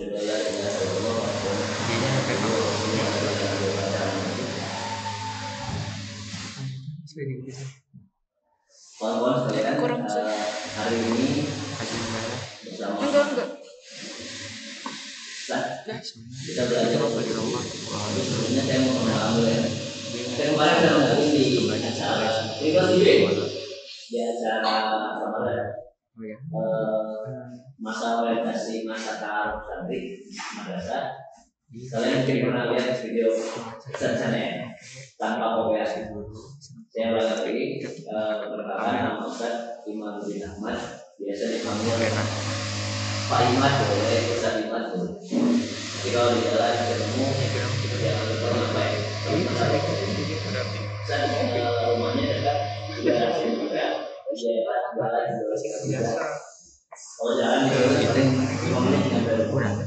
Kayaknya sampai kawan-kawan sekalian, Kurang sih. hari ini bersama Enggak. kita belajar sebelumnya saya mau mengenal dulu ya. Saya kemarin sudah mengenalin di acara di acara masa orientasi masa taruh santri madrasah. Kalian mungkin pernah lihat video pesan ya tanpa kopiasi. Saya ulang lagi, perkenalkan nama Ustaz Imam bin Ahmad, biasa dipanggil Pak Imad, boleh Ustaz Imad boleh. Jadi kalau di jalan ketemu jangan lupa ngapain. Ustaz rumahnya dekat juga juga jalan juga. Kalau jalan itu 5 menit sampai kurang.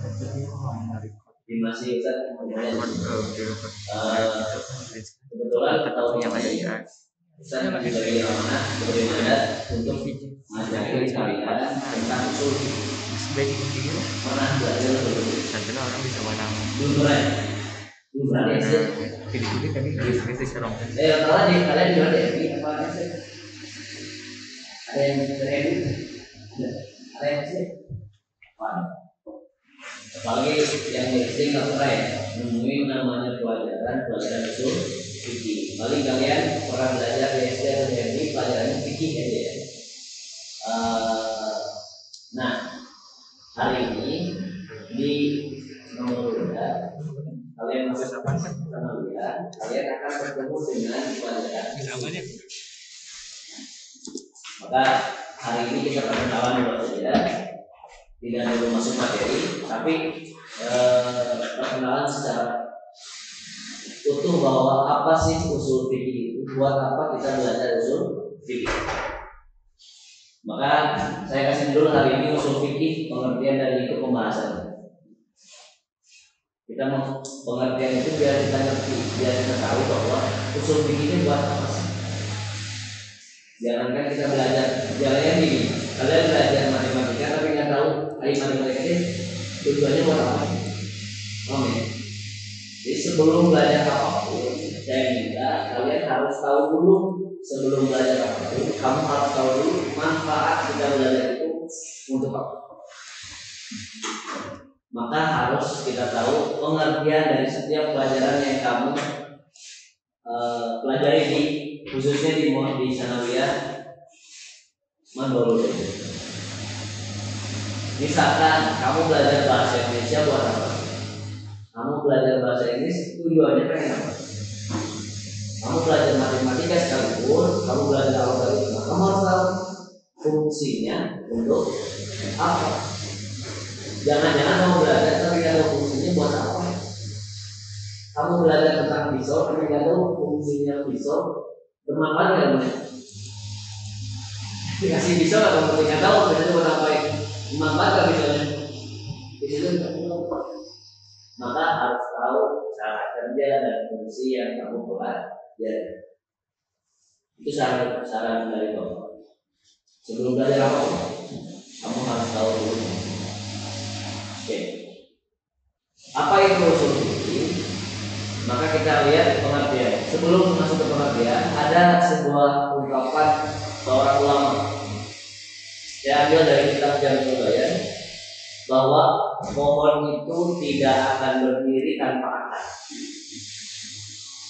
Di masih Ustaz kebetulan tahun yang lalu Ustaz diberi amanah bagaimana untuk mengajarkan kalian tentang usul pernah belajar dulu orang bisa menang dulu ya tadi serong kalau di kalian juga ada apa sih ada yang ada yang sih apalagi yang sering nggak pernah ya nemuin namanya pelajaran usul fikih. Paling kalian pernah belajar di SD atau di MI pelajarannya fikih aja ya. Nah hari ini di nomor 2 kalian masuk kalian akan bertemu dengan pelajaran. Maka hari ini kita perkenalan dulu saja. Tidak perlu masuk materi, tapi perkenalan secara utuh bahwa apa sih usul fikih itu, buat apa kita belajar usul fikih. Maka saya kasih dulu hari ini usul fikih pengertian dari itu pembahasan. Kita mau pengertian itu biar kita ngerti, biar kita tahu bahwa usul fikih itu buat apa sih. Jangankan kita belajar, jangan gini, kalian belajar matematika tapi nggak tahu matematika ini tujuannya buat apa? Oke. Jadi sebelum belajar apapun, saya minta kalian harus tahu dulu sebelum belajar apapun, kamu harus tahu dulu manfaat kita belajar itu untuk apa. Maka harus kita tahu pengertian dari setiap pelajaran yang kamu pelajari di khususnya di sanawiyah mandorul. Misalkan kamu belajar bahasa Indonesia buat apa? Kamu belajar bahasa Inggris tujuannya pengen apa? Kamu belajar matematika sekalipun, kamu belajar algoritma, kamu harus tahu fungsinya untuk apa. Jangan-jangan kamu belajar tapi nggak tahu fungsinya buat apa. Kamu belajar tentang pisau tapi nggak tahu fungsinya pisau bermanfaat nggak? Dikasih pisau kamu nggak tahu fungsinya buat apa ya? Bermanfaat nggak pisaunya? Di situ nggak tahu. Maka harus tahu cara kerja dan fungsi yang kamu pelajari. Itu saran dari Bapak. Sebelum belajar apa? Kamu harus tahu dulu. Oke. Apa itu usul fikih? Maka kita lihat pengertian. Sebelum masuk ke pengertian, ada sebuah ungkapan seorang ulama. Saya ambil dari kitab Jami'ul Bayan bahwa pohon itu tidak akan berdiri tanpa akar.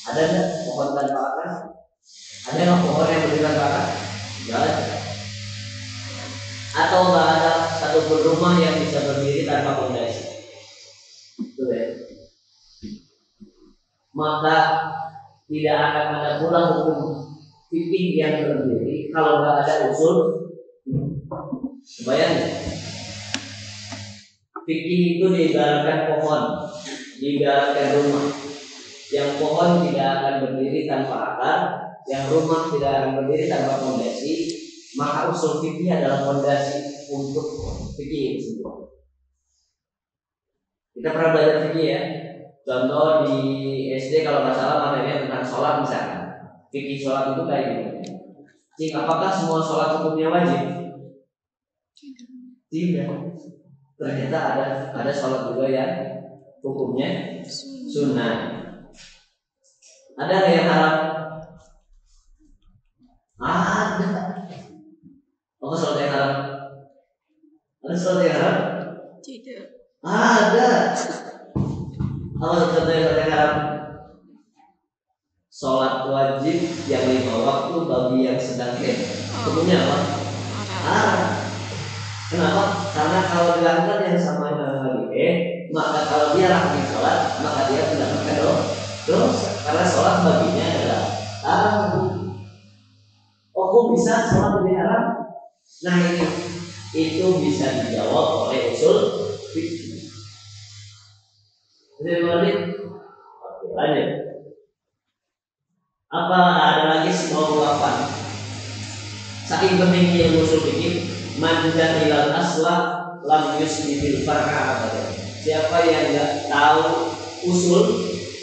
Ada nggak pohon tanpa akar? Ada nggak pohon yang berdiri tanpa akar? Nggak ada. Atau nggak ada satupun rumah yang bisa berdiri tanpa fondasi. Betul ya? Maka tidak akan ada pula hukum fikih yang berdiri kalau nggak ada usul. Bayangin. Fikih itu diibaratkan pohon, diibaratkan rumah. Yang pohon tidak akan berdiri tanpa akar, yang rumah tidak akan berdiri tanpa fondasi. Maka usul fikih adalah fondasi untuk fikih itu. Kita pernah belajar fikih ya. Contoh di SD kalau nggak salah materinya tentang sholat misalkan. Fikih sholat itu kayak gini. Apakah semua sholat hukumnya wajib? Tidak. ternyata ada sholat juga yang hukumnya sunnah. Ada nggak yang haram? Ada. Apa sholat yang haram? Ada sholat yang haram? Tidak. Ada. Apa sholat yang haram? Sholat wajib yang 5 waktu bagi yang sedang haid. Hukumnya apa? Haram. Kenapa? Karena kalau dilakukan yang sama dengan lagi maka kalau dia lakukan sholat, maka dia mendapatkan dosa. Karena sholat baginya adalah haram. Oh, kok bisa sholat lebih haram? Nah ini itu bisa dijawab oleh usul fikih. Jadi lanjut. Oke, lanjut. Apa ada lagi semua ulapan? Saking pentingnya ilmu usul fikih, man jahilal asla lam yusbitil far'a abada. Siapa yang enggak tahu usul,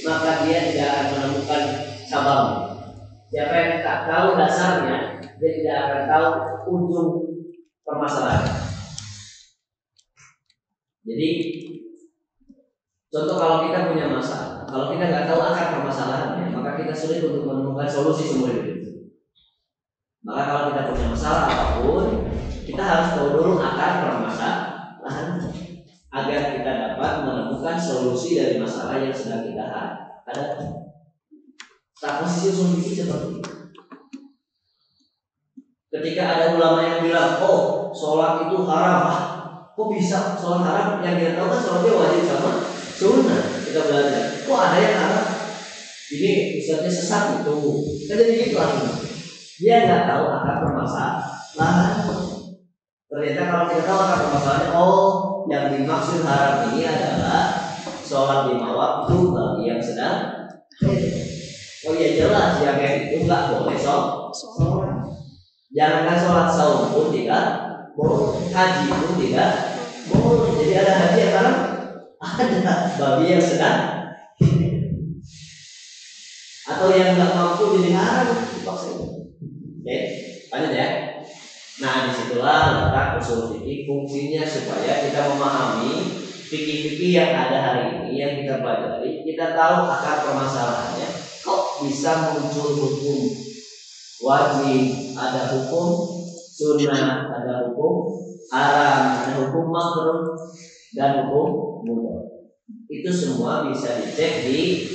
maka dia tidak akan menemukan cabang. Siapa yang tak tahu dasarnya, dia tidak akan tahu ujung permasalahan. Jadi contoh kalau kita punya masalah, kalau kita nggak tahu akar permasalahannya, maka kita sulit untuk menemukan solusi seumur hidup. Maka kalau kita punya masalah apapun, kita harus tahu dulu akar permasalahan agar kita dapat menemukan solusi dari masalah yang sedang kita hadapi. Tak posisi usul fikih seperti itu. Ketika ada ulama yang bilang, oh sholat itu haram, kok bisa sholat haram? Yang kita tahu kan sholatnya wajib sama sunnah. Kita belajar, kok ada yang haram? Ini ustadznya sesat itu. Kan jadi gitu artinya. Dia nggak tahu akar permasalahan. Ternyata kalau kita tahu akar permasalahannya, oh yang dimaksud haram ini adalah sholat 5 waktu bagi yang sedang. Oh iya jelas yang kayak itu nggak boleh sholat. Jangankan sholat saum pun tidak boleh, haji pun tidak boleh. Jadi ada haji yang haram, ada bagi yang sedang atau yang nggak mampu jadi haram dipaksa. Oke, lanjut ya. Nah disitulah letak usul fikih fungsinya supaya kita memahami fikih-fikih yang ada hari ini yang kita pelajari, kita tahu akar permasalahannya. Kok bisa muncul hukum wajib, ada hukum sunnah, ada hukum haram, ada hukum makruh dan hukum mubah. Itu semua bisa dicek di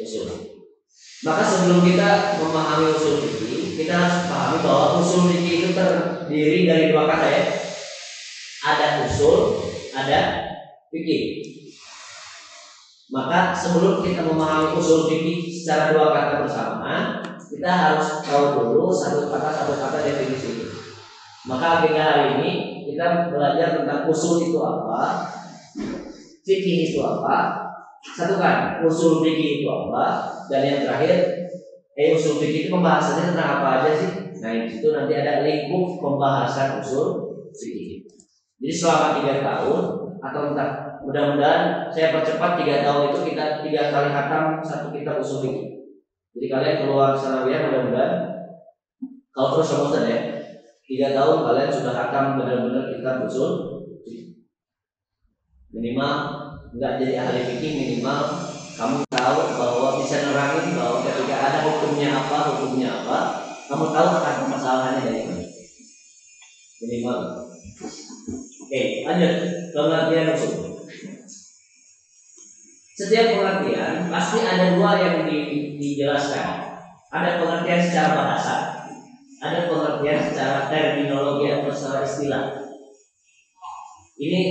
usul. Maka sebelum kita memahami usul fikih, kita harus pahami bahwa usul fikih itu terdiri dari 2 kata ya. Ada usul, ada fikih. Maka sebelum kita memahami usul fikih secara 2 kata bersamaan, kita harus tahu dulu satu kata definisi. Maka agenda hari ini kita belajar tentang usul itu apa, fikih itu apa. Satukan usul fikih itu apa, dan yang terakhir usul fikih itu pembahasannya tentang apa aja sih. Nah itu nanti ada lingkup pembahasan usul fikih. Jadi selama 3 tahun atau entah mudah-mudahan saya percepat 3 tahun itu kita 3 kali khatam 1 kitab usul fikih. Jadi kalian keluar sanawiyah mudah-mudahan kalau terus bosan ya 3 tahun kalian sudah khatam benar-benar kitab usul fikih. Minimal enggak jadi ahli fikih, minimal kamu tahu bahwa bisa nerangin bahwa ketika ada hukumnya apa, kamu tahu akan permasalahannya dari mana. Minimal. Oke, lanjut pengertian usul. Setiap pengertian pasti ada 2 yang dijelaskan. Ada pengertian secara bahasa, ada pengertian secara terminologi atau secara istilah. Ini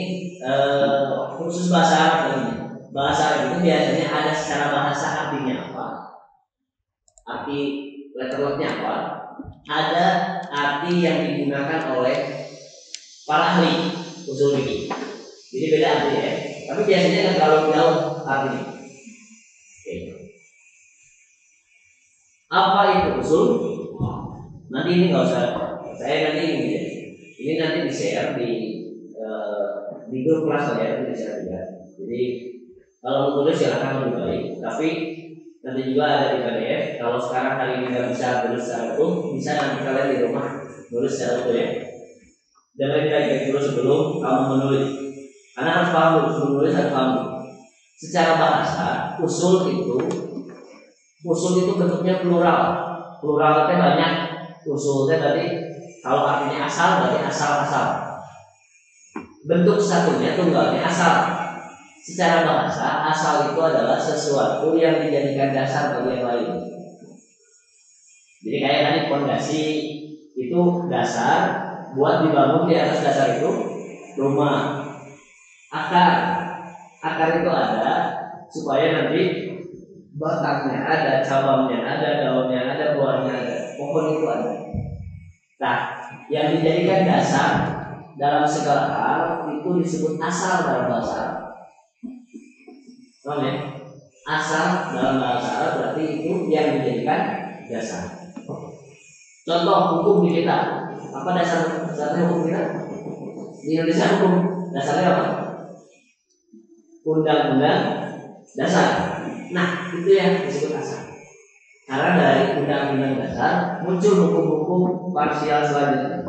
khusus bahasa Arab namanya. Bahasa Arab itu biasanya ada secara bahasa artinya apa, arti letternya apa, ada arti yang digunakan oleh para ahli usul fikih. Jadi beda artinya ya. Tapi biasanya nggak terlalu jauh artinya. Oke. Apa itu usul? Nanti ini nggak usah. Saya nanti ini nanti di share di grup kelas ya, nanti di share juga. Jadi kalau mau tulis silakan lebih baik. Tapi nanti juga ada di PDF. Kalau sekarang hari ini nggak bisa tulis secara utuh, bisa nanti kalian di rumah tulis secara utuh ya. Jangan dikaitkan dulu sebelum kamu menulis. Karena harus paham dulu, sebelum nulis harus paham dulu. Secara bahasa, usul itu bentuknya plural. Plural itu banyak. Usul itu berarti kalau artinya asal berarti asal-asal. Bentuk satunya tunggalnya asal. Secara bahasa, asal itu adalah sesuatu yang dijadikan dasar bagi yang lain. Jadi kayak tadi fondasi itu dasar buat dibangun di atas dasar itu rumah. Akar itu ada supaya nanti batangnya ada, cabangnya ada, daunnya ada, buahnya ada, pohon itu ada. Nah, yang dijadikan dasar dalam segala hal itu disebut asal dalam bahasa Arab. Paham ya? Asal dalam bahasa Arab berarti itu yang dijadikan dasar. Contoh hukum di kita, apa dasarnya hukum kita? Di Indonesia hukum dasarnya apa? Undang-undang dasar. Nah, itu yang disebut asal. Karena dari undang-undang dasar muncul hukum-hukum parsial selanjutnya.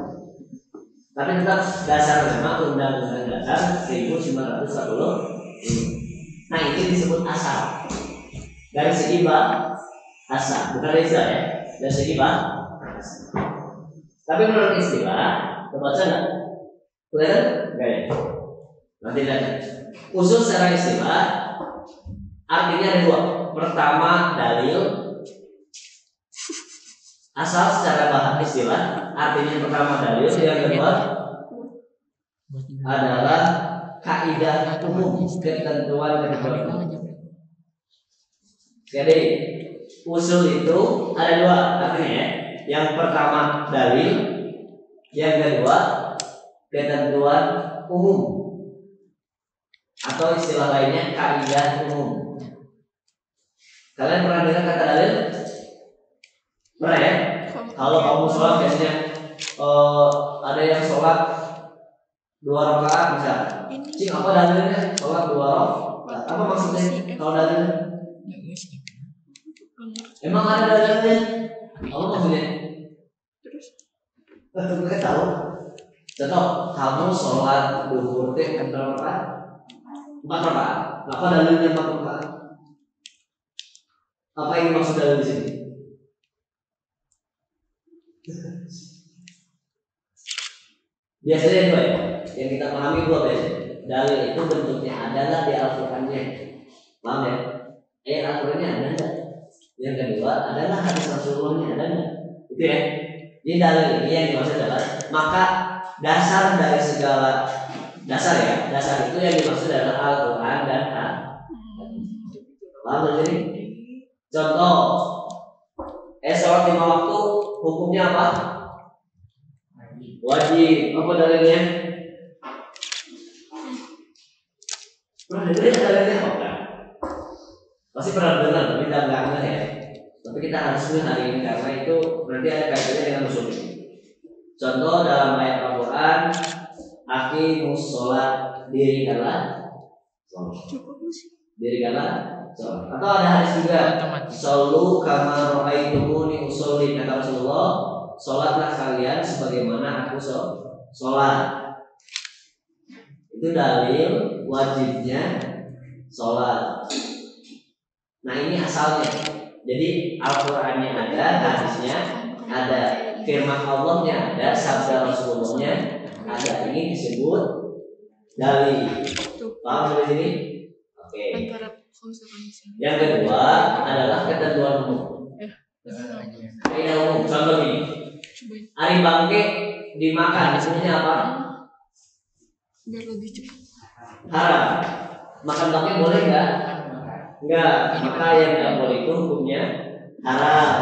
Tapi tetap dasar memang undang-undang dasar 1945. Nah, itu disebut asal. Dari segi bahasa, bukan dari istilah ya. Dari segi bahasa. Tapi menurut istilah, terbaca nggak? Kelihatan? Nggak ya? Nanti lihat. Usul secara istilah artinya ada dua. Pertama dalil. Asal secara bahasa istilah artinya pertama dalil, yang kedua adalah kaidah umum, ketentuan ketentuan. Jadi usul itu ada dua artinya ya. Yang pertama dalil, yang kedua ketentuan umum atau istilah lainnya kaidah umum. Kalian pernah dengar kata dalil? Pernah ya? Kalau kamu sholat biasanya ada yang sholat 2 rakaat misalnya. Cing, apa dalilnya? Sholat 2 rakaat. Apa maksudnya kalau dalilnya? Emang ada dalilnya? Apa maksudnya? Terus? Kita tahu. Contoh, kamu sholat duhur teh berapa rakaat? 4 rakaat. Apa dalilnya 4 rakaat? Apa yang dimaksud dalil di sini? Biasanya dua ya, yang kita pahami dua biasanya. Dalil itu bentuknya adalah di Al-Qurannya, paham ya? Ayat Al-Qurannya ada enggak? Yang kedua adalah hadis Rasulullahnya ada enggak? Itu ya. Jadi dalil ini yang dimaksud adalah maka dasar dari segala dasar ya, dasar itu yang dimaksud adalah Al-Quran dan hadis. Paham jadi? Contoh, sholat 5 waktu hukumnya apa? Wajib. Apa dalilnya? Pernah dengar dalilnya apa? Pasti pernah dengar, tapi tidak nggak ya. Tapi kita harus dengar hari ini karena itu nanti ada kaitannya dengan usul. Contoh dalam ayat Al-Quran, aqimus sholat, dirikanlah sholat. Dirikanlah sholat. Atau ada hadis juga, shollu kama ra'aitumuni usolli, kata Rasulullah, sholatlah kalian sebagaimana aku sholat. Itu dalil wajibnya sholat. Nah, ini asalnya. Jadi Al-Qurannya ada, hadisnya ada, firman Allahnya ada, sabda Rasulullahnya ada. Ini disebut dalil. Paham sampai sini? Oke. Yang kedua adalah ketentuan umum. Kaidah umum. Contoh ini, hari bangke dimakan, isinya apa? Biar lebih cepat. Haram. Makan bangke boleh nggak? Enggak. Maka yang nggak boleh itu hukumnya haram.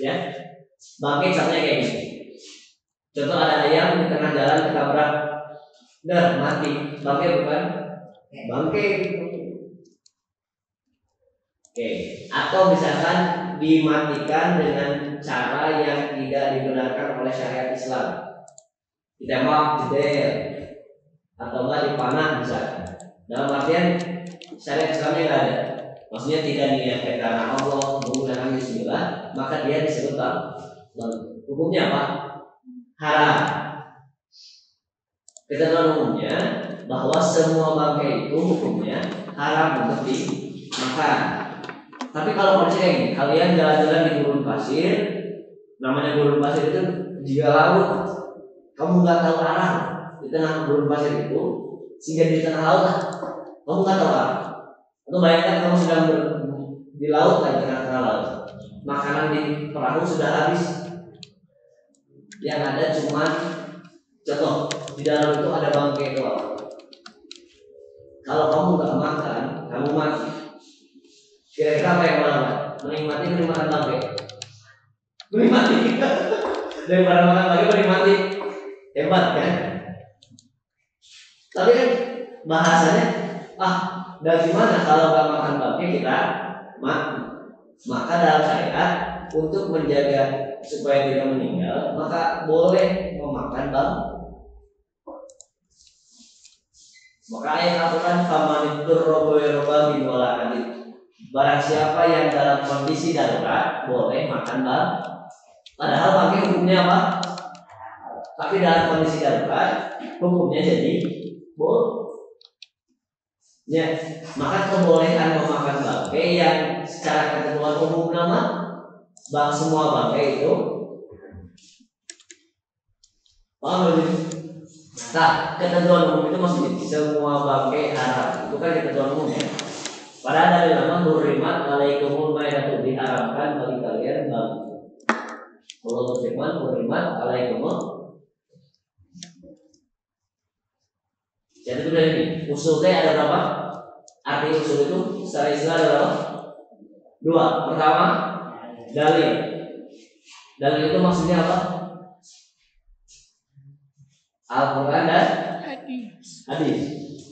Ya. Bangke contohnya kayak gini. Contoh ada ayam di tengah jalan ketabrak, mati. Bangke bukan? Bangke. Oke. Atau misalkan dimatikan dengan cara yang tidak dibenarkan oleh syariat Islam. Ditembak, jeder, atau enggak dipanah misalkan. Dalam artian syariat Islamnya enggak ada. Maksudnya tidak diniatkan karena Allah menggunakan bismillah, maka dia disebut hukumnya apa? Haram. Ketentuan umumnya bahwa semua bangkai itu hukumnya haram untuk dimakan. Tapi kalau kondisi kayak gini, kalian jalan-jalan di gurun pasir, namanya gurun pasir itu jika laut, kamu nggak tahu arah di tengah gurun pasir itu, sehingga di tengah laut, kamu nggak tahu arah. Atau bayangkan kamu sedang di laut dan tengah-tengah laut, makanan di perahu sudah habis, yang ada cuma contoh di dalam itu ada bangkai doang. Kalau kamu nggak makan, kamu mati. Kira-kira apa yang mana? Menikmati makan bangkai? Menikmati. Daripada makan bangkai menikmati. Hebat kan? Tapi kan bahasanya, dari mana kalau nggak makan bangkai kita mati? Maka dalam syariat untuk menjaga supaya tidak meninggal, maka boleh memakan bangkai. Maka ayat Al-Quran famanitur roboeroba bimwala hadid. Barang siapa yang dalam kondisi darurat boleh makan bangkai. Padahal bangkai hukumnya apa? Tapi dalam kondisi darurat hukumnya jadi boleh. Ya, maka kebolehan memakan bangkai yang secara ketentuan umum nama semua bangkai itu paham belum? Nah, ketentuan umum itu maksudnya semua bangkai haram. Itu kan ketentuan umum ya. Pada dalil nama hurrimat alaikumul maidatu, diharamkan bagi kalian bangkai. Allah berfirman hurrimat alaikumul. Jadi itu dari ini. Usulnya ada berapa? Arti usul itu secara istilah ada berapa? Dua. Pertama, dalil. Dalil itu maksudnya apa? Al-Quran dan hadis,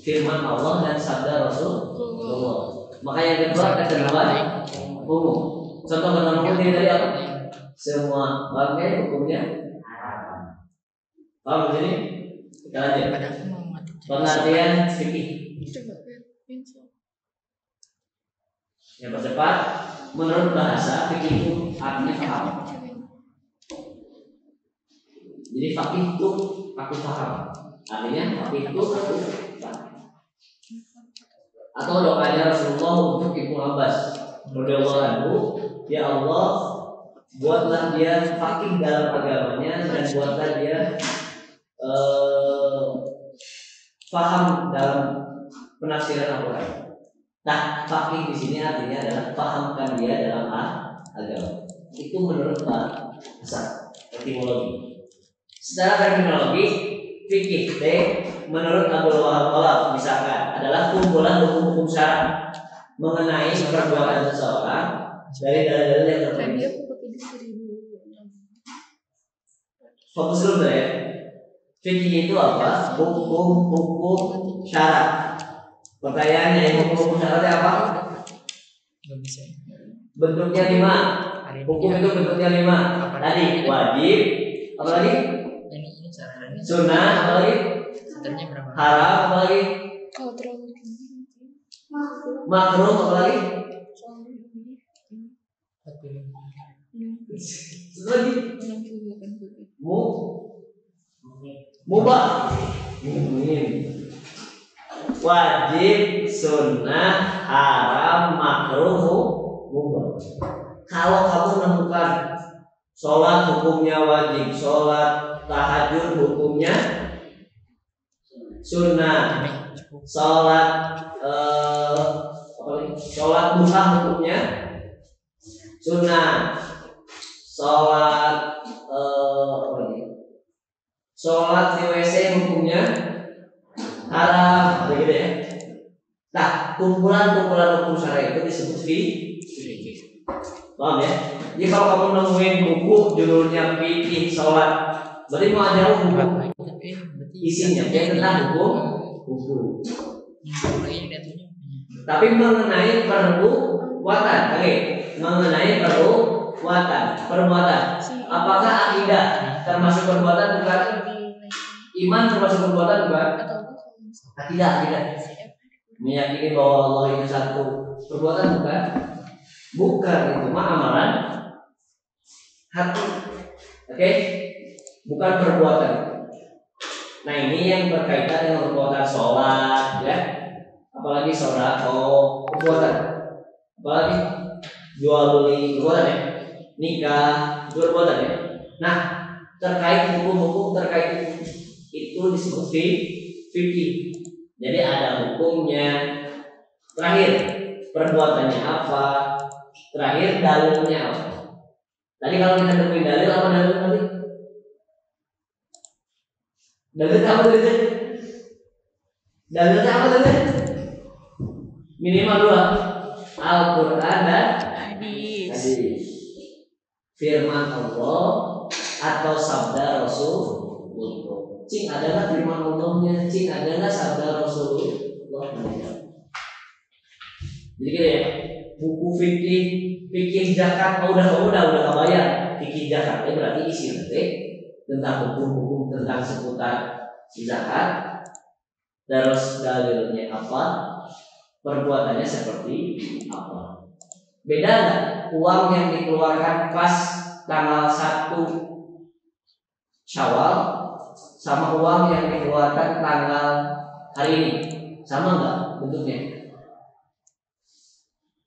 firman Allah dan sabda Rasulullah. Maka yang kedua ketentuan umum. Contoh ketentuan umum ini tadi apa? Semua bangkai hukumnya haram. Paham di sini? Kita lanjut. Pengertian fikih. Yang percepat, menurut bahasa fikih itu artinya paham. Jadi fakih itu aku paham. Artinya fakih itu aku paham. Atau doanya Rasulullah untuk Ibnu Abbas radhiyallahu anhu, ya Allah, buatlah dia fakih dalam agamanya dan buatlah dia paham dalam penafsiran Al-Quran. Nah, fakih di sini artinya adalah pahamkan dia dalam agama. Itu menurut bahasa etimologi. Secara terminologi, fikih menurut Abdul Wahab misalkan adalah kumpulan hukum-hukum syara mengenai perbuatan seseorang dari dalil-dalil yang terperinci. Fokus dulu ya. Fikih itu apa? Hukum-hukum syara. Pertanyaannya, hukum-hukum syaratnya apa? Bentuknya 5. Hukum itu bentuknya 5. Tadi wajib, apa lagi? Sunnah, apa lagi? Haram, apa lagi? Makruh, apa lagi? Mubah. Wajib, sunnah, haram, makruh, mubah. Kalau kamu menemukan sholat hukumnya wajib, sholat tahajud hukumnya sunnah, sholat sholat duha hukumnya sunnah, sholat sholat di WC hukumnya haram, begitu ya. Nah, kumpulan-kumpulan hukum syara itu disebut fikih. Paham ya? Jadi kalau kamu nemuin buku judulnya fikih sholat, berarti mau ajar hukum. Isinya dia tentang hukum. Tapi mengenai perbuatan, mengenai perbuatan. Apakah akidah termasuk perbuatan bukan? Iman termasuk perbuatan bukan? Akidah. Meyakini bahwa Allah itu satu, perbuatan bukan? Bukan, itu mah amalan hati. Bukan perbuatan. Nah ini yang berkaitan dengan perbuatan sholat, ya, apalagi sodako, perbuatan, apalagi jual beli, perbuatan ya, nikah, perbuatan ya. Nah terkait hukum-hukum terkait itu disebut fikih. Jadi ada hukumnya. Terakhir perbuatannya apa? Terakhir dalilnya apa? Tadi kalau kita temuin dalil apa dalil tadi? Dalilnya apa dalilnya? Dalilnya apa dalilnya? Minimal dua, Al-Quran dan hadis. Firman Allah atau sabda Rasulullah. Cing adalah firman Allahnya, cing adalah sabda Rasulullah. Jadi gitu ya. Buku fikih zakat udah kebayar fikih zakat berarti isi nanti tentang hukum-hukum tentang seputar zakat, terus dalilnya apa, perbuatannya seperti apa. Beda nggak uang yang dikeluarkan pas tanggal 1 Syawal sama uang yang dikeluarkan tanggal hari ini, sama nggak bentuknya?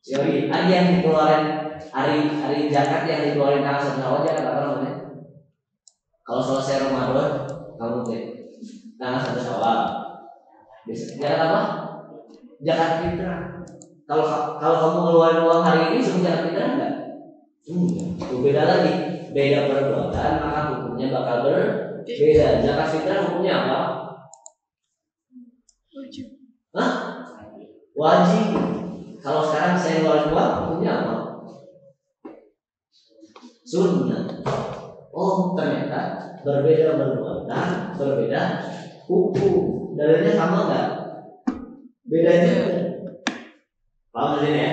Jadi ada yang dikeluarin hari zakat yang dikeluarin tanggal 1 Syawal zakat apa namanya? Kalau selesai Ramadan kamu tanggal 1 Syawal. Zakat apa? Zakat fitrah. Kalau kamu ngeluarin uang hari ini sebelum zakat fitrah enggak? Beda lagi. Beda perbuatan maka hukumnya bakal berbeda. Zakat fitrah hukumnya apa? Wajib. Hah? Wajib. Kalau sekarang saya ngeluarin uang hukumnya apa? Sunnah. Oh ternyata berbeda perbuatan, berbeda hukum. Dalilnya sama enggak? Bedanya paham ini ya?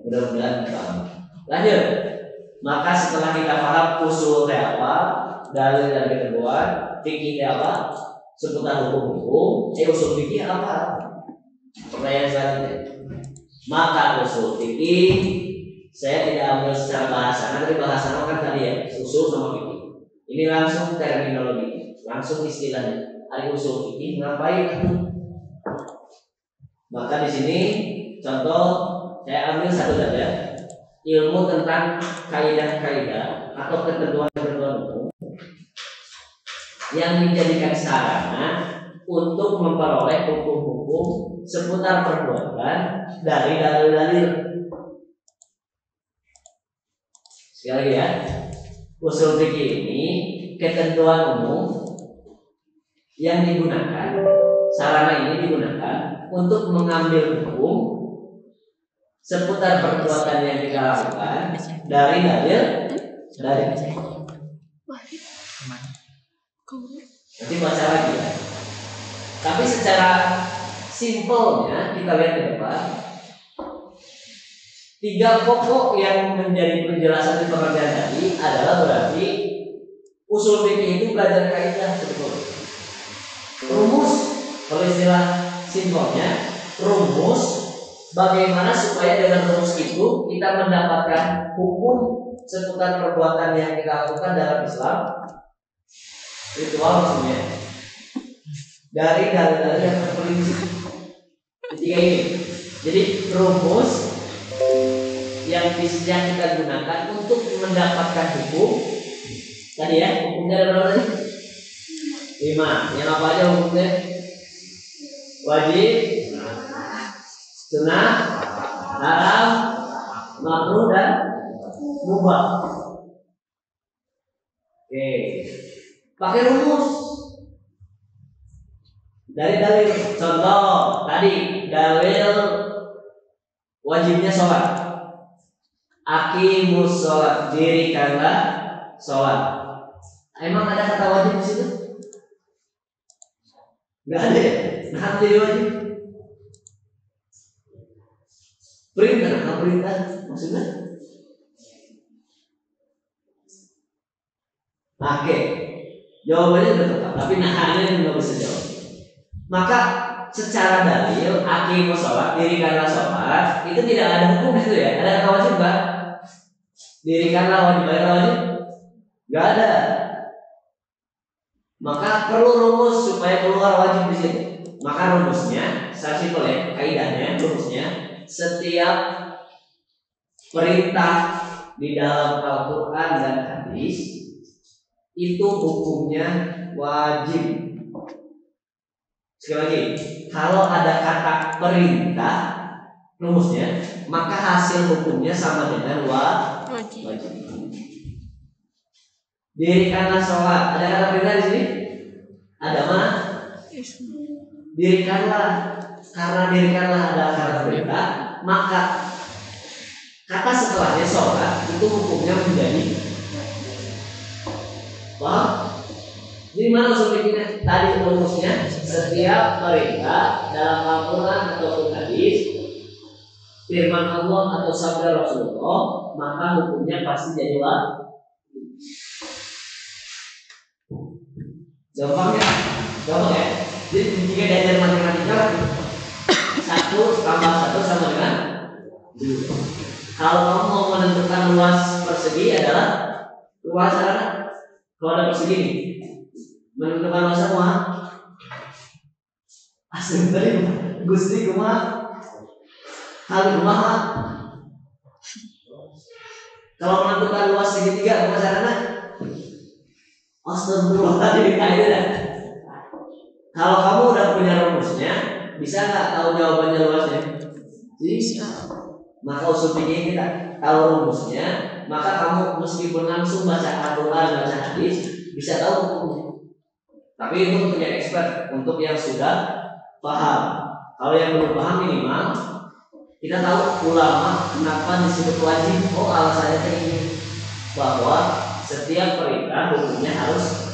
Mudah-mudahan paham. Lanjut. Maka setelah kita paham usul apa, dalil dan ketentuan, fikih apa, seputar hukum-hukum, usul fikih apa? Pertanyaan selanjutnya. Maka usul fikih saya tidak ambil secara bahasa, nanti bahasa kan tadi ya, usul sama fikih. Ini langsung terminologi, langsung istilahnya. Ada usul fikih ngapain? Maka di sini contoh saya ambil satu saja, ilmu tentang kaidah-kaidah atau ketentuan-ketentuan umum yang dijadikan sarana untuk memperoleh hukum-hukum seputar perbuatan dari dalil-dalil. Sekali lagi ya, usul fikih ini ketentuan umum yang digunakan, sarana ini digunakan untuk mengambil hukum seputar perbuatan yang kita lakukan dari dalil. Nanti baca lagi ya. Tapi secara simpelnya kita lihat ke depan. 3 pokok yang menjadi penjelasan di pengertian tadi adalah berarti usul fikih itu belajar kaidah sebetulnya. Rumus, kalau istilah simpelnya, rumus bagaimana supaya dengan rumus itu kita mendapatkan hukum seputar perbuatan yang kita lakukan dalam Islam, ritual maksudnya, dari dalil-dalil yang terperinci. Ketiga ini. Jadi rumus yang bisa kita gunakan untuk mendapatkan hukum tadi ya, hukumnya ada berapa tadi? 5. Yang apa aja hukumnya? Wajib, sunnah, haram, makruh dan mubah. Oke, pakai rumus dari dalil. Contoh tadi dalil wajibnya sholat. Aqimus sholat, dirikanlah sholat. Emang ada kata wajib di situ? Nggak ada ya? Nah, jadi wajib. Perintah maksudnya? Oke, jawabannya udah tetap, tapi nahannya nggak bisa jawab. Maka secara dalil, aqimus sholat, dirikanlah sholat, itu tidak ada hukum di situ ya? Ada kata wajib nggak? Dirikanlah wajib, ada wajib? Nggak ada. Maka perlu rumus supaya keluar wajib di situ. Maka rumusnya, secara simpel ya, kaidahnya, rumusnya setiap perintah di dalam Al-Quran dan hadis itu hukumnya wajib. Sekali lagi, kalau ada kata perintah rumusnya, maka hasil hukumnya sama dengan wajib. Dirikanlah sholat. Ada kata perintah di sini? Ada mana? Dirikanlah. Karena dirikanlah adalah kata perintah, maka kata setelahnya sholat itu hukumnya menjadi paham? Jadi mana usulnya? Tadi rumusnya setiap perintah dalam Al-Quran ataupun hadis, firman Allah atau sabda Rasulullah, maka hukumnya pasti jadi wajib. Gampang ya? Gampang ya? Jadi jika diajar matematika 1 tambah 1 sama dengan 2. Kalau kamu mau menentukan luas persegi adalah luas sana. Kalau ada persegi nih, menentukan luas semua. Asli tadi Gusti kumaha? Hal kumaha? Kalau menentukan luas segitiga apa caranya? Astagfirullahaladzim, itu dah. Kalau kamu udah punya rumusnya, bisa nggak tahu jawabannya luasnya? Bisa. Maka usul fikih kita tahu rumusnya, maka kamu meskipun langsung baca Al-Quran, baca hadis, bisa tahu hukumnya. Tapi itu untuk yang expert, untuk yang sudah paham. Kalau yang belum paham minimal kita tahu ulama kenapa disebut wajib. Oh, alasannya kayak ini, bahwa setiap perintah hukumnya harus.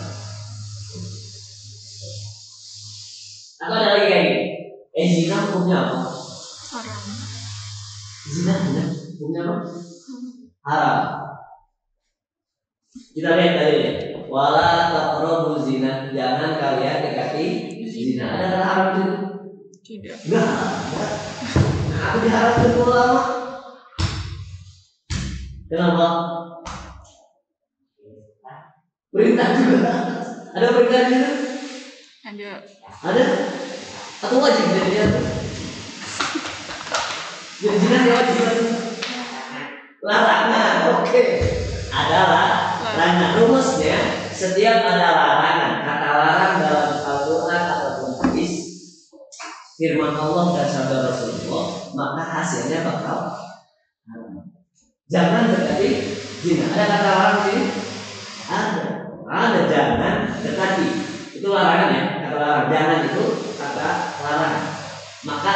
Atau ada lagi kayak gini. Zina hukumnya apa? Haram. Zina hukumnya apa? Haram. Kita lihat tadi ya. Wala taqrabu zina, jangan kalian dekati zina. Ada kata haram itu? Tidak. Enggak. Aku diharapkan ulama. Kenapa? Perintah juga. Ada perintah juga? Ada. Ada? Atau wajib jadinya? Jadi zina dia wajib. Larangan, oke. Adalah larangan. Rumusnya setiap ada larangan, kata larang dalam Al-Quran ataupun hadis, firman Allah dan sabda Rasulullah, maka hasilnya bakal haram. Jangan dekati zina. Ada kata larang di sini? Ada jangan dekati. Itu larangan ya, kata larang. Jangan itu kata larangan. Maka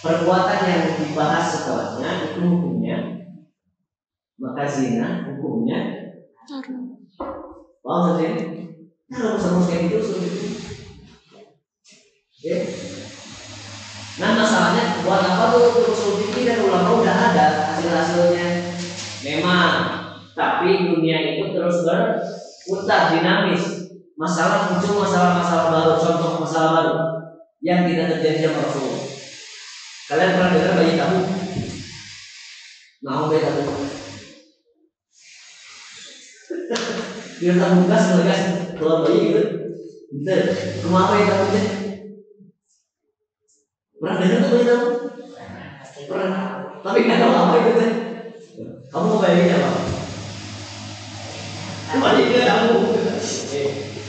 perbuatan yang dibahas setelahnya itu hukumnya, maka zina hukumnya Haram. paham sih? Kalau sama kayak gitu sulit. Oke. Nah masalahnya buat apa tuh usul fikih dan ulama udah ada hasil-hasilnya. Memang, tapi dunia itu terus berputar dinamis. Masalah muncul masalah-masalah baru, contoh masalah baru yang tidak terjadi sama Rasulullah. Kalian pernah dengar bayi tabung? Nah, bayi tabung. Dia tabung gas, keluar bayi gitu. Bener, rumah bayi tabungnya. Pernah dengar tuh bayi tabung? Pernah, tapi nggak tahu apa itu kan? Kamu mau bayinya apa? Bayi dia tabung.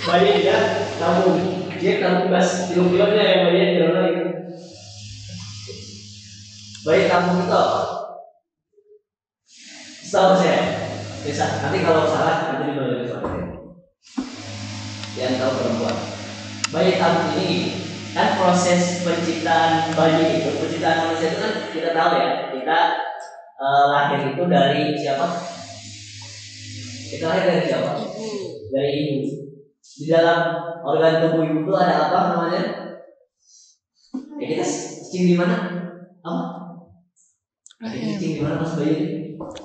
Bayi dia tabung. Dia tabung gas, kilo-kilonya yang bayinya jalan lagi. Bayi tabung itu apa? Setahu saya, bisa. Nanti kalau salah nanti dibalik soalnya. Yang tahu perempuan. Bayi tabung ini kan proses penciptaan bayi itu, penciptaan manusia itu kan kita tahu ya. Kita lahir itu dari siapa? Kita lahir dari siapa? Dari ibu. Di dalam organ tubuh ibu itu ada apa namanya? Ya kita cicing di mana? Apa? Rahim. Cicing di mana pas bayi?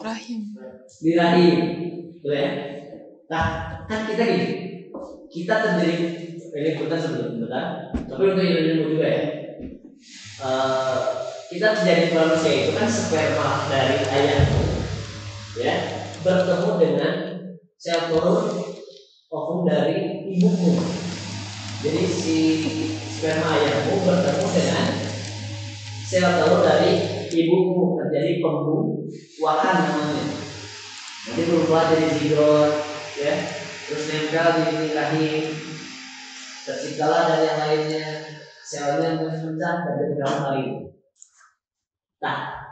Rahim. Di rahim, betul ya? Nah, kan kita gini, kita terdiri ini bukan sebentar, tapi untuk ilmu juga ya. Kita terjadi manusia itu kan sperma dari ayahmu, ya, bertemu dengan sel telur ovum dari ibumu. Jadi si sperma ayammu bertemu dengan sel telur dari ibumu, terjadi pembuahan namanya. Nanti berubah jadi zigot, ya, terus nempel di rahim, terciptalah dari yang lainnya, selnya mencah dan jadi dalam lain. Nah,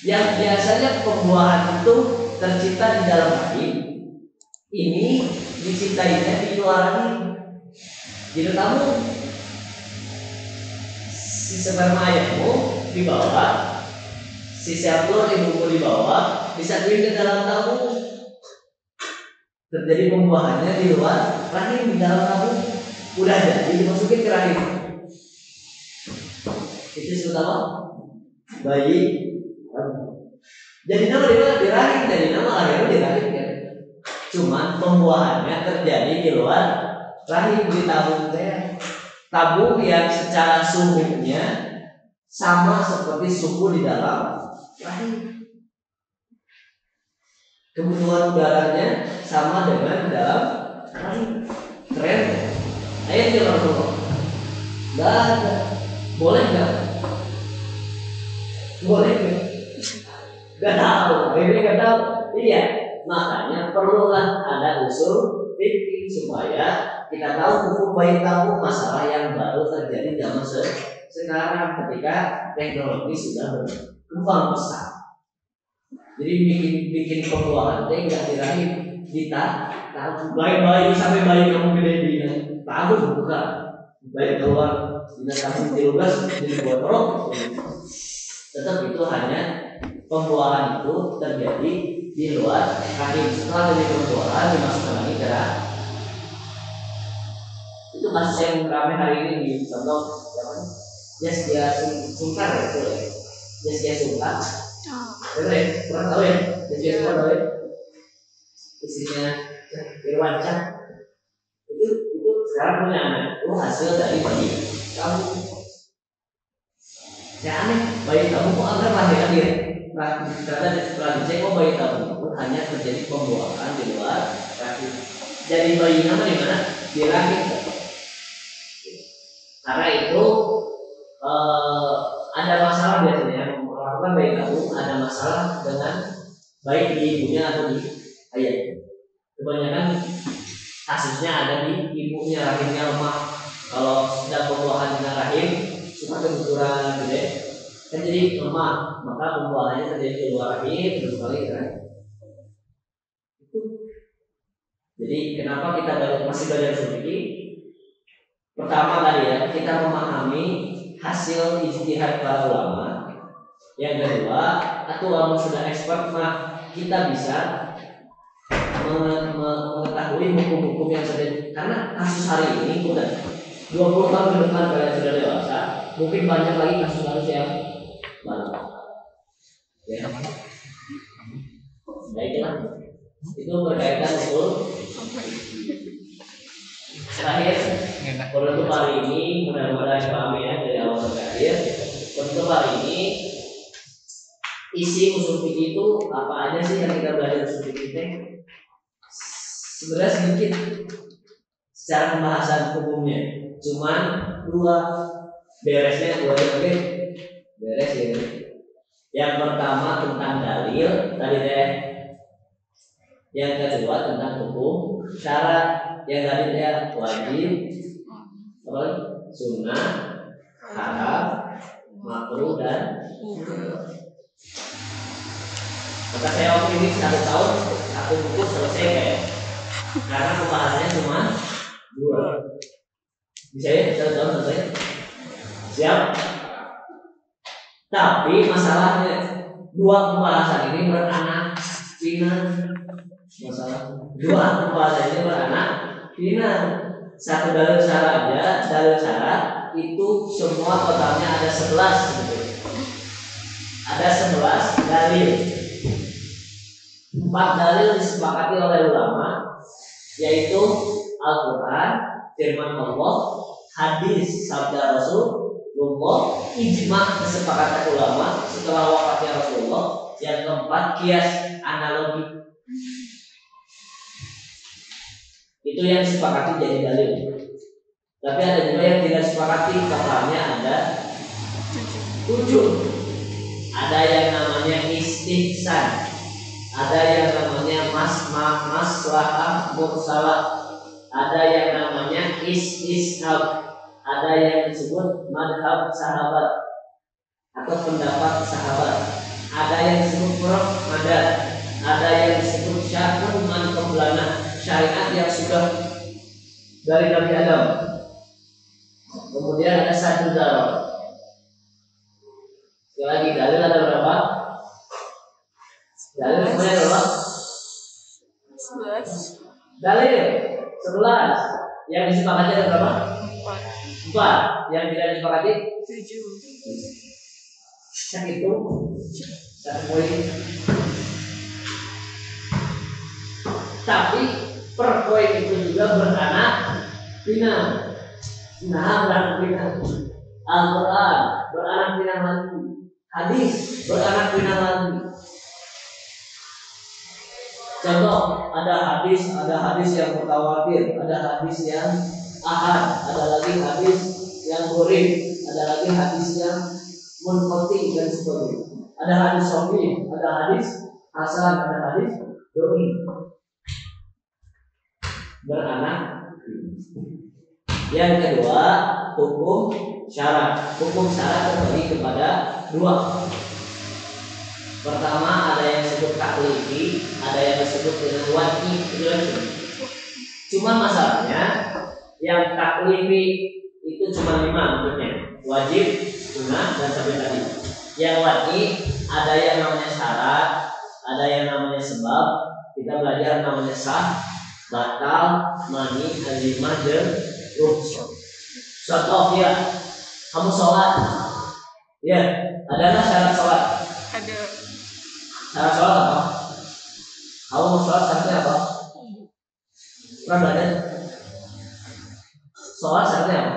yang biasanya pembuahan itu tercipta di dalam rahim, ini diciptainya di luar rahim. Jadi kamu si sperma ayammu di bawah, si sel telur ibumu di bawah, disatuin ke dalam tabung. Terjadi pembuahannya di luar rahim, di dalam tabung. Udah jadi dimasukin ke rahim. Itu disebut apa? Bayi. Jadi nama di mana? Di rahim. Jadi nama lahirnya di rahim ya. Cuman pembuahannya terjadi di luar rahim, di tabung teh. Tabung yang secara suhunya sama seperti suhu di dalam rahim. Kebutuhan udaranya sama dengan dalam rahim. Keren. Ayo coba dulu. Nggak ada. Boleh nggak? Boleh nggak? Nggak tahu. Ini nggak tahu. Iya. Makanya perlulah ada usul fikih supaya kita tahu hukum bayi tabung, masalah yang baru terjadi zaman sekarang ketika teknologi sudah berkembang pesat. Jadi bikin pembuahan teh nggak di rahim, kita tahu bayi sampai bayi kamu gede di tabung bukan bayi keluar di tabung 13 jadi buat rok. Tetap itu hanya pembuahan itu terjadi di luar rahim. Setelah terjadi pembuahan dimasukkan lagi ke rahim. Itu kasus yang ramai hari ini di contoh Zaskia Sungkar ya, itu ya. Zaskia Sungkar. Betul ya, kurang tahu ya. Zaskia Sungkar tahu ya. Istrinya Irwansyah. Itu sekarang punya anak. Itu hasil dari bayi kamu. Ya aneh, bayi kamu kok agak lahiran dia. Ternyata setelah dicek, bayi kamu itu hanya terjadi pembuahan di luar rahim. Jadi bayi nama di mana? Di rahim. Karena itu ada masalah biasanya melakukan bayi tabung, ada masalah dengan baik di ibunya atau di ayahnya. Kebanyakan kasusnya ada di ibunya, rahimnya lemah. Kalau sedang pembuahan dengan rahim suka keguguran gitu ya. Kan jadi lemah, maka pembuahannya terjadi di luar rahim terus balik ke rahim. Jadi kenapa kita masih belajar fikih? Pertama tadi ya, kita memahami hasil ijtihad para ulama. Yang kedua, atau ulama sudah expert, mah kita bisa mengetahui hukum-hukum yang terjadi. Karena kasus hari ini udah 20 tahun ke depan kalian sudah dewasa, mungkin banyak lagi kasus-kasus yang baru. Ya, baiklah. Itu berkaitan betul. Terakhir, penutup hari ini mudah-mudahan paham ya dari awal sampai akhir. Penutup hari ini isi usul fikih itu apa aja sih yang kita belajar usul fikih? Sebenarnya sedikit secara pembahasan umumnya, cuman beresnya dua oke, beres ya. Yang pertama tentang dalil tadi deh. Yang kedua tentang hukum syarat. Yang tadi dia wajib, sunnah, haram, makruh dan maka saya waktu ini 1 tahun 1 buku selesai kayak karena pembahasannya cuma 2. Bisa ya 1 tahun selesai? Siap? Tapi masalahnya 2 pembahasan ini beranak pinak. Masalah 2 pembahasan ini beranak pinak. 1 dalil syarat aja, dalil syarat itu semua totalnya ada 11 gitu. Ada 11 dalil. 4 dalil disepakati oleh ulama, yaitu Al-Quran, firman Allah, hadis sabda Rasulullah, ijma kesepakatan ulama setelah wafatnya Rasulullah. Yang keempat kias analogi. Itu yang disepakati jadi dalil. Tapi ada juga yang tidak sepakati, totalnya ada 7. Ada yang namanya istihsan, ada yang namanya maslahah mursalah, ada yang namanya istishab, ada yang disebut madhab sahabat atau pendapat sahabat, ada yang disebut madad, ada yang disebut syar'un man qablana, syariat yang sudah dari Nabi Adam. Kemudian ada satu dalil. Sekali lagi, dalil ada berapa? Dalil semuanya berapa? 11. Dalil 11. Yang disepakati ada berapa? 4. Yang tidak disepakati 7. yang itu satu poin. Tapi per poin itu juga beranak pinak. Nah, beranak pinak. Al-Quran beranak pinak lagi. Hadis beranak pinak lagi. Contoh, ada hadis yang mutawatir, ada hadis yang ahad, ada lagi hadis yang gharib, ada lagi hadis yang munqati dan sebagainya. Ada hadis sahih, ada hadis hasan, ada hadis dhaif. Beranak. Yang kedua, hukum syarat. Hukum syarat terbagi kepada 2. Pertama, ada yang disebut taklifi, ada yang disebut dengan wajib. Cuma masalahnya yang taklifi itu cuma 5 bentuknya. Wajib, sunnah, dan sampai tadi. Yang wajib ada yang namanya syarat, ada yang namanya sebab. Kita belajar namanya sah, batal, mani, azimah, dan rukhsah. Contoh ya, kamu sholat, ya, adalah syarat sholat. Ada. Syarat sholat apa? Kamu mau sholat syaratnya apa? Pernah belajar? Sholat syaratnya apa?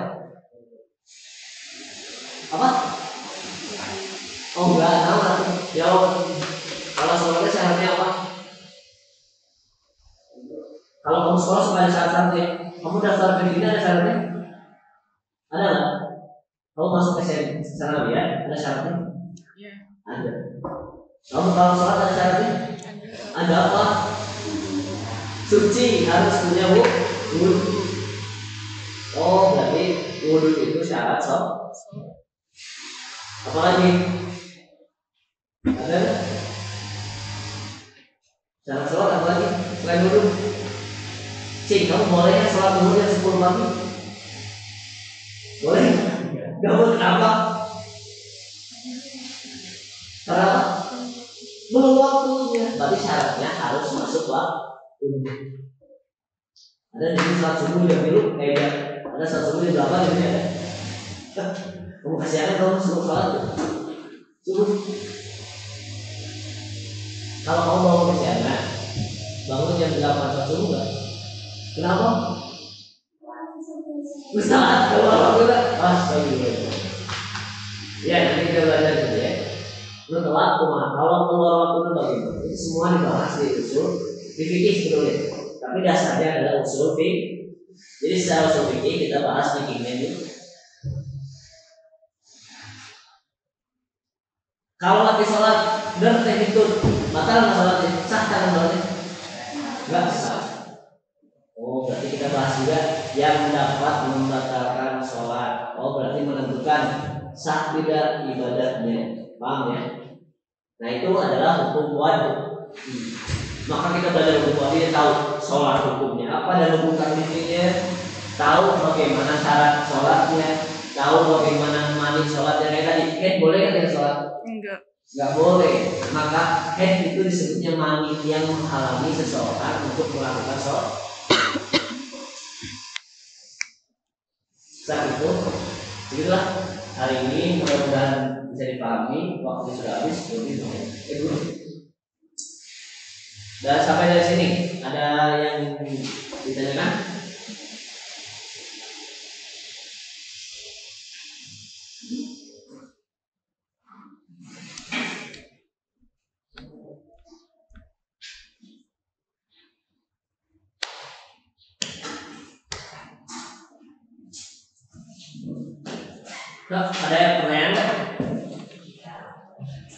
Apa? Oh enggak, tahu nanti jawab. Kalau sholatnya syaratnya apa? Kalau kamu sholat supaya ada syarat-syaratnya, kamu daftar ke ada syaratnya? Ada nggak? Kamu masuk ke sana ya, ada syaratnya? Ya. Ada. Kamu kalau sholat ada syaratnya? Ada apa? Suci, harus punya wudhu. Oh, berarti wudhu itu syarat sholat. Apa lagi? Ada? Syarat sholat apa lagi? Selain wudhu? Cik, kamu boleh sholat duhur jam 10 pagi? Boleh? Gak boleh, kenapa? Kenapa? Belum waktunya. Berarti syaratnya harus masuk waktu. Ada di sini sholat subuh jam biru, ada sholat subuh jam 8 gitu ya. Kamu kasihan kamu suruh sholat subuh. Kalau kamu mau kesiangan, bangun jam 8 sholat subuh enggak? Kenapa? Ustaz, kalau kita astagfirullah. Ya, nanti kita belajar gitu ya. Lu telat cuma kalau keluar waktu itu bagaimana? Itu semua dibahas di usul di fikih sebetulnya. Tapi dasarnya adalah usul fikih. Jadi secara usul fikih kita bahas fikihnya dulu. Kalau lagi sholat berteh itu batal nggak sholatnya? Sah kan sholatnya? Nggak sah. Oh, berarti kita bahas juga yang dapat membatalkan sholat. Oh, berarti menentukan sah tidak ibadahnya. Paham ya? Nah, itu adalah hukum wajib. Maka kita belajar hukum wajib, tahu sholat hukumnya apa dan hukum taklifinya, tahu bagaimana syarat sholatnya, tahu bagaimana mani sholatnya. Kayak tadi, boleh kan yang sholat? Enggak. Nggak boleh. Maka itu disebutnya mani yang menghalangi seseorang untuk melakukan sholat. Saat itu, begitulah hari ini, mudah-mudahan bisa dipahami. Waktu sudah habis, dulu. Dan sampai dari sini ada yang ditanyakan? Nah, ada yang pertanyaan nggak?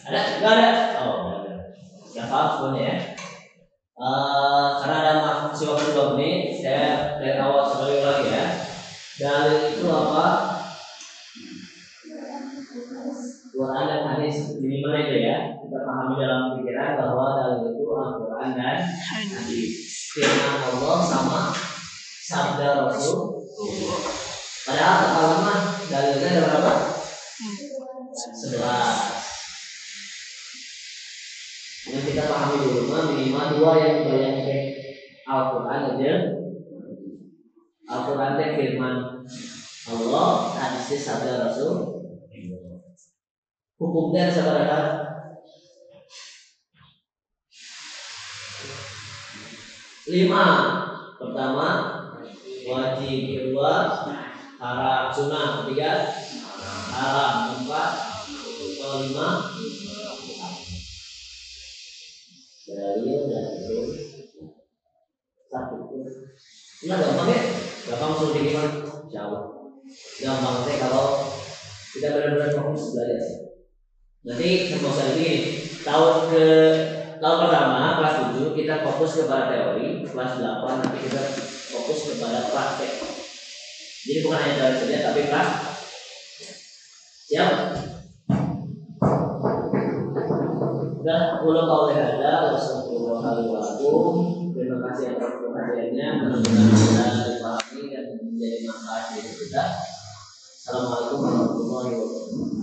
Ada? Nggak ada? Oh, nggak ada. Nggak paham semuanya ya. Karena ada masih waktu 2 menit, saya dari awal sekali lagi ya. Dalil itu apa? Quran dan hadis minimal itu ya. Kita pahami dalam pikiran bahwa dalil itu Al-Quran dan hadis. Firman Allah sama sabda Rasul. Padahal kata ulama dalilnya ada berapa? 11. Yang kita pahami dulu minimal 2 yang dibayangkan Al-Quran aja. Al-Quran itu firman Allah, hadisnya sabda Rasul. Hukumnya saudara 5. Pertama wajib, kedua haram, sunnah, ketiga haram, 4 atau 5 dalil dan itu satu. Ini gampang ya, gampang suruh gimana? Insyaallah gampang sih kalau kita benar-benar fokus belajar. Nanti semester ini tahun pertama kelas 7 kita fokus kepada teori, kelas 8 nanti kita fokus kepada praktek. Jadi bukan hanya teori saja tapi praktek. Siap? Udah, ulang kau ada, wassalamualaikum. Terima kasih atas perhatiannya. Mudah-mudahan bisa dipahami dan menjadi manfaat bagi kita. Assalamualaikum warahmatullahi wabarakatuh.